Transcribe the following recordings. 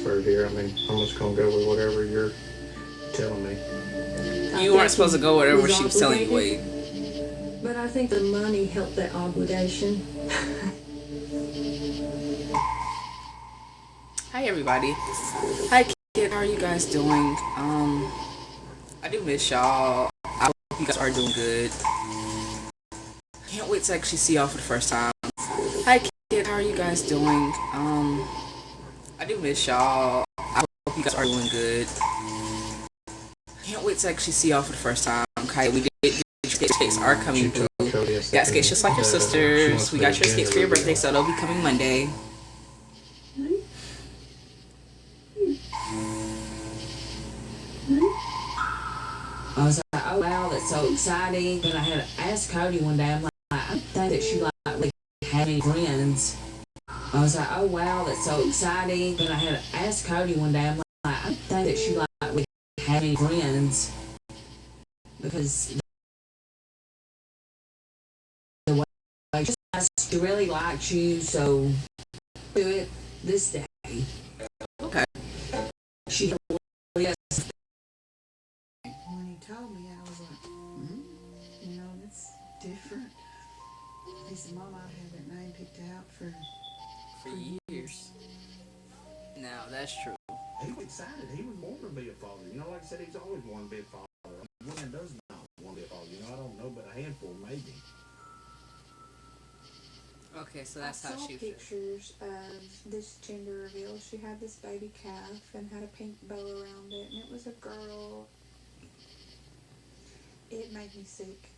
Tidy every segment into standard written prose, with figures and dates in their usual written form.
transferred here. I mean, I'm just gonna go with whatever you're telling me. You weren't supposed to go whatever she was telling you, Wade. But I think the money helped that obligation. Hi everybody. Hi kid, how are you guys doing? I do miss y'all. I hope you guys are doing good. Can't wait to actually see y'all for the first time. Hi kid, how are you guys doing? I do miss y'all. I hope you guys are doing good. Can't wait to actually see y'all for the first time. Kai, we did skates are coming through. Got skates just like your sisters. We got your skates for your birthday, so they'll be coming Monday. I was like, oh wow, that's so exciting. But I had asked Cody one day, I'm like, I don't think that she like had any friends. I was like, oh wow, that's so exciting. But I had asked Cody one day, I'm like, I don't think that she like had any friends. Because the way she really likes you, so do it this day. Okay. She really has. When he told me, I was like, you know, that's different. He said, Mom, I've had that name picked out for years. Now, that's true. He was excited. He was born to be a father. You know, like I said, he's always wanted to be a father. When does not want to be a father? You know, I don't know, but a handful, maybe. Okay, so that's I how saw she pictures of this gender reveal. She had this baby calf and had a pink bow around it, and it was a girl. It made me sick.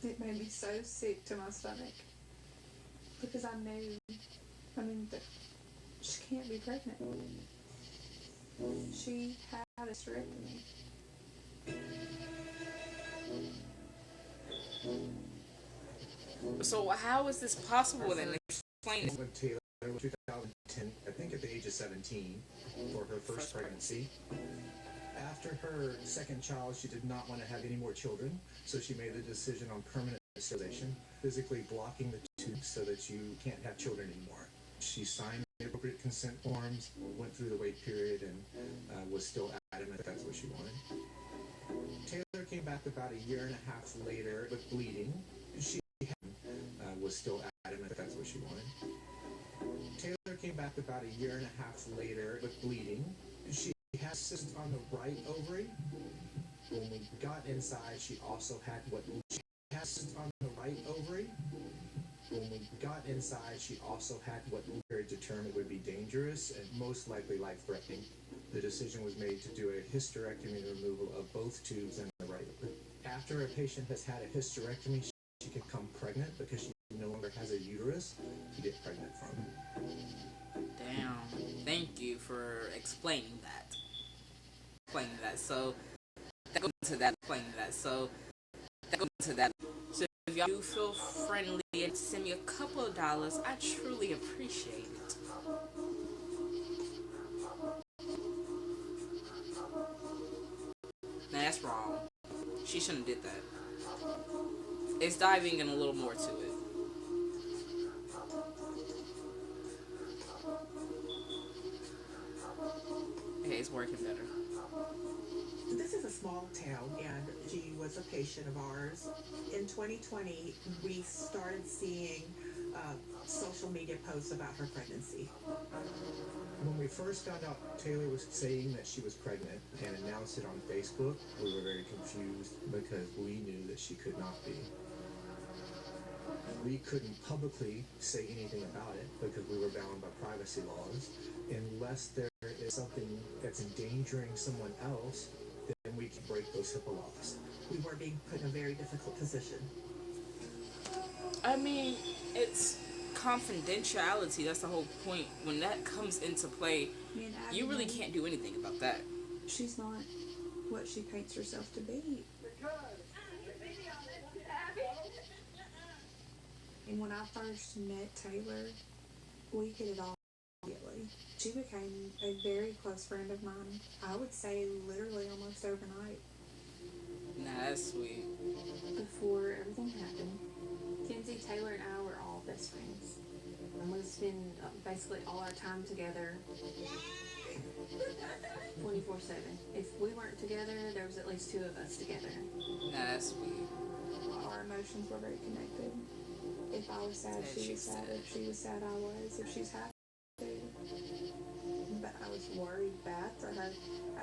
It made me so sick to my stomach. Because I knew, that she can't be pregnant. She had a hysterectomy. So how is this possible then? Explain it. With Taylor in 2010, I think at the age of 17, for her first pregnancy. After her second child, she did not want to have any more children, so she made the decision on permanent sterilization, physically blocking the tubes so that you can't have children anymore. She signed the appropriate consent forms, went through the wait period, and was still adamant that that's what she wanted. Taylor came back about a year and a half later with bleeding. She was still adamant that that's what she wanted. Taylor came back about a year and a half later with bleeding. She had cysts on the right ovary. When we got inside, she also had what she had cysts on the right ovary. When we got inside, she also had what we determined would be dangerous and most likely life-threatening. The decision was made to do a hysterectomy and removal of both tubes in the right ovary. After a patient has had a hysterectomy, she can become pregnant because she no longer has a uterus to get pregnant from. Damn. Thank you for explaining that. So that goes into that. So if y'all do feel friendly and send me a couple of dollars, I truly appreciate it. Now that's wrong. She shouldn't have did that. It's diving in a little more to it. Okay, it's working better. This is a small town, and she was a patient of ours. In 2020, we started seeing social media posts about her pregnancy. When we first found out Taylor was saying that she was pregnant and announced it on Facebook, we were very confused because we knew that she could not be. We couldn't publicly say anything about it because we were bound by privacy laws. Unless there is something that's endangering someone else, then we can break those HIPAA laws. We were being put in a very difficult position. I mean, it's confidentiality. That's the whole point. When that comes into play, you really can't do anything about that. She's not what she paints herself to be. And when I first met Taylor, we hit it off immediately. She became a very close friend of mine. I would say literally almost overnight. Nah, that's sweet. Before everything happened. Kenzie, Taylor, and I were all best friends. And we spend basically all our time together. 24/7. If we weren't together, there was at least 2 of us together. That's sweet. Our emotions were very connected. If I was sad, she was sad. If she was sad, I was. If she's happy, but I was worried bad for her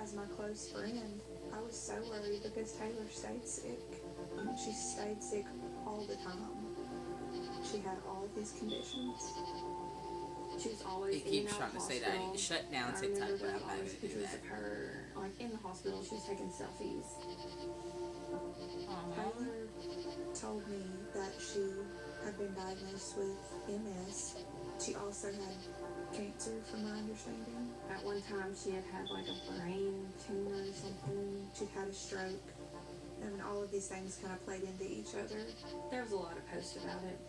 as my close friend. I was so worried because Taylor stayed sick. She stayed sick all the time. She had all of these conditions. She was always He keeps in trying to say that I need to shut down I TikTok, remember but there I'm was not always gonna do pictures that. of her, like in the hospital. She was taking selfies. Taylor told me that she had been diagnosed with MS. She also had cancer, from my understanding. At one time, she had had like a brain tumor or something. She'd had a stroke. And all of these things kind of played into each other. There was a lot of posts about it.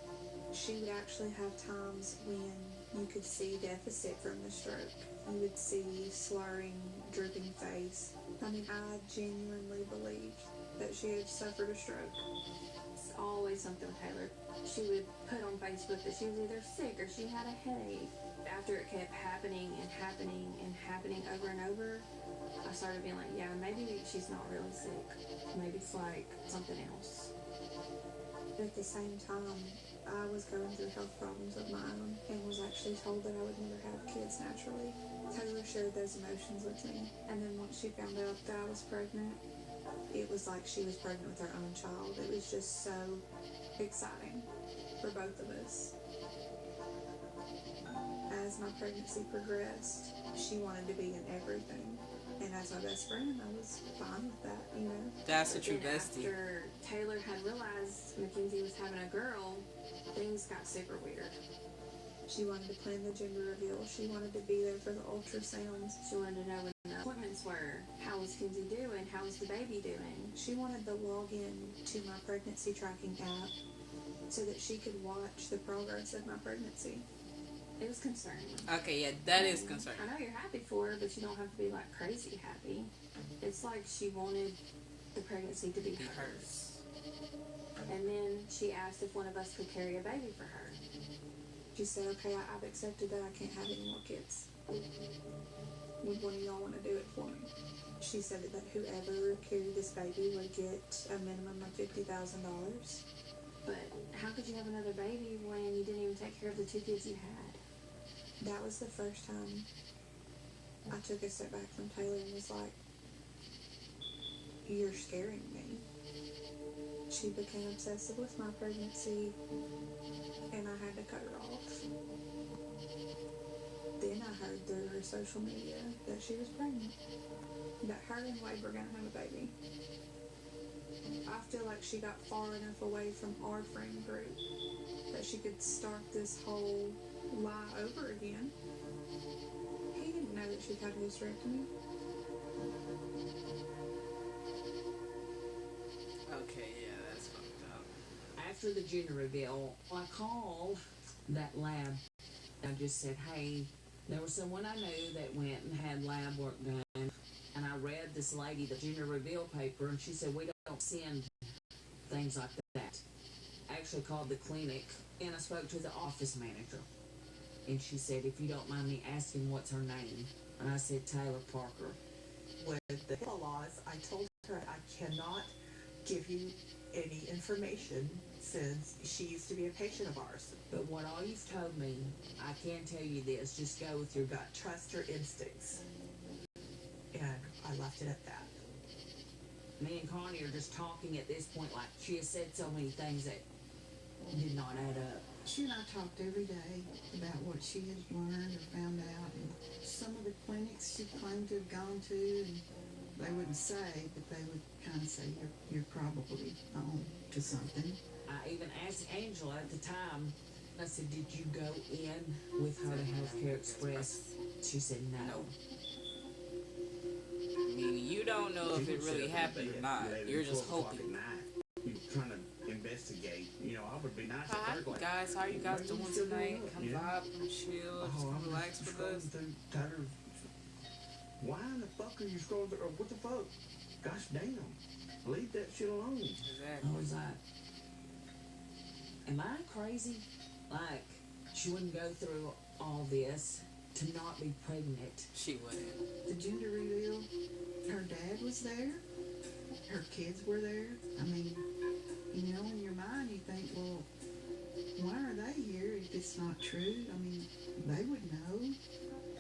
She would actually have times when you could see deficit from the stroke. You would see slurring, drooping face. I mean, I genuinely believed that she had suffered a stroke. It's always something with Taylor. She would put on Facebook that she was either sick or she had a headache. After it kept happening and happening and happening over and over, I started being like, yeah, maybe she's not really sick. Maybe it's like something else. At the same time, I was going through health problems of my own and was actually told that I would never have kids naturally. Taylor shared those emotions with me, and then once she found out that I was pregnant, it was like she was pregnant with her own child. It was just so exciting for both of us. As my pregnancy progressed, she wanted to be in everything. And as my best friend, I was fine with that, you know. That's a true Then bestie. after Taylor had realized Mackenzie was having a girl, things got super weird. She wanted to plan the gender reveal. She wanted to be there for the ultrasounds. She wanted to know when the appointments were. How was Kenzie doing? How was the baby doing? She wanted the login to my pregnancy tracking app so that she could watch the progress of my pregnancy. It was concerning. Okay, yeah, that is concerning. I know you're happy for her, but you don't have to be like crazy happy. It's like she wanted the pregnancy to be hers. And then she asked if one of us could carry a baby for her. She said, okay, I've accepted that I can't have any more kids. Would one of y'all want to do it for me? She said that whoever carried this baby would get a minimum of $50,000. But how could you have another baby when you didn't even take care of the 2 kids you had? That was the first time I took a step back from Taylor and was like, you're scaring me. She became obsessive with my pregnancy, and I had to cut her off. Then I heard through her social media that she was pregnant, that her and Wade were going to have a baby. I feel like she got far enough away from our friend group that she could start this whole lie over again. He didn't know that she'd had a hysterectomy. Okay, yeah, that's fucked up. After the gender reveal, I called that lab. I just said, hey, there was someone I knew that went and had lab work done. And I read this lady the gender reveal paper, and she said, we don't send things like that. I actually called the clinic, and I spoke to the office manager. And she said, if you don't mind me asking, what's her name? And I said, Taylor Parker. With the HIPAA laws, I told her I cannot give you any information since she used to be a patient of ours. But what all you've told me, I can tell you this, just go with your gut. Trust her instincts. And I left it at that. Me and Connie are just talking at this point, like she has said so many things that did not add up. She and I talked every day about what she had learned or found out, and some of the clinics she claimed to have gone to, and they wouldn't say, but they would kind of say, you're probably on to something. I even asked Angela at the time, I said, did you go in with her to Healthcare Express? She said no. I mean, you don't know if it really happened or not. You're just hoping. You're trying to investigate. You know, I would be nice Hi, if like, guys. How are you guys doing tonight? Come Yeah. vibe, come chill, just come relax with us. Tyler, why in the fuck are you scrolling through? Or what the fuck? Gosh damn. Leave that shit alone. Exactly. I was like, am I crazy? Like, she wouldn't go through all this to not be pregnant. She wouldn't. The gender reveal, her dad was there, her kids were there. I mean, you know, in your mind you think, well, why are they here if it's not true? I mean, they would know.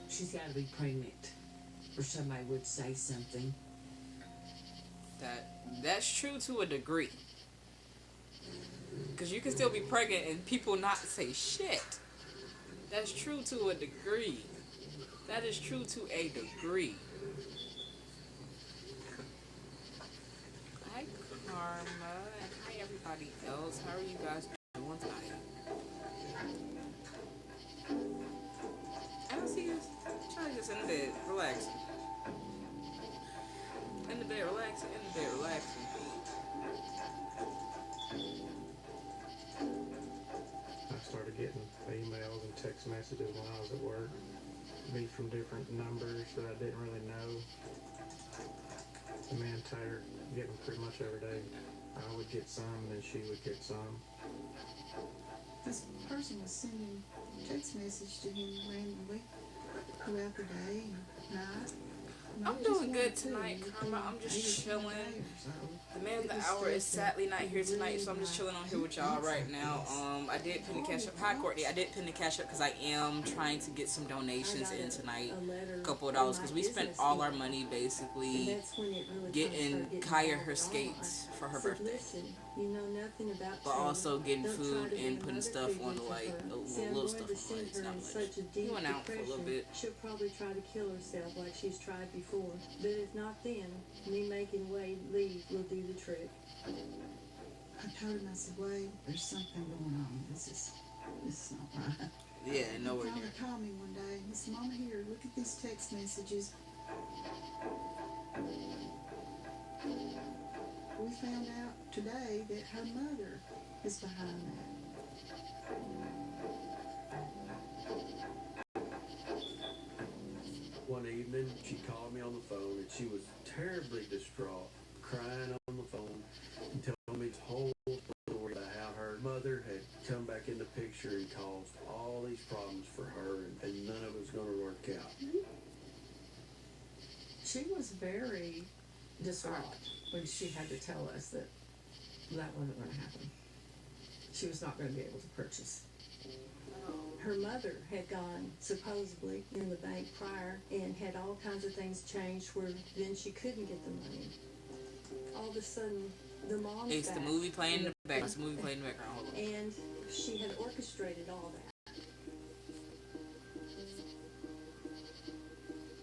She's got to be pregnant, or somebody would say something. That's true to a degree. Because you can still be pregnant and people not say shit. That's true to a degree. That is true to a degree. Hi, Karma, and hi, everybody else. How are you guys doing tonight? I don't see you. Trying to just in the bed, relaxing. In the bed, relaxing. In the bed, relaxing. I started getting emails and text messages when I was at work, be from different numbers that I didn't really know. Me and Taylor getting pretty much every day. I would get some, and then she would get some. This person was sending text message to him randomly throughout the day and night. I'm doing good tonight, Karma. I'm just chilling. The man of the hour is sadly not here tonight, so I'm just chilling on here with y'all right now. I did pin the cash up. Hi, Courtney. I did pin the cash up because I am trying to get some donations in tonight. A couple of dollars because we spent all our money basically getting Kaya her skates for her birthday. But also getting food and putting stuff on the little stuff on the legs. Not much. He went out for a little bit. She'll probably try to kill herself like she's tried before. But if not then, me making Wade leave will do the trick. I told him, I said, Wade, there's something going on. This is not right. Yeah, nowhere He near. finally called me one day. He said, Mama, here, look at these text messages. We found out today that her mother is behind that. One evening, she called me on the phone, and she was terribly distraught, crying on the phone, and telling me the whole story about how her mother had come back in the picture and caused all these problems for her, and none of it was going to work out. She was very distraught when she had to tell us that that wasn't going to happen. She was not going to be able to purchase. Her mother had gone supposedly in the bank prior and had all kinds of things changed where then she couldn't get the money. All of a sudden, the mom's It's the back, movie playing in the background. It's the movie playing in the background. Hold on. and she had orchestrated all that.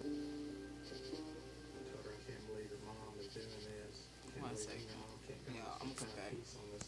I told her I can't believe her mom is doing this. Can't One believe her second. mom can't Yeah, I'm gonna come back. peace on this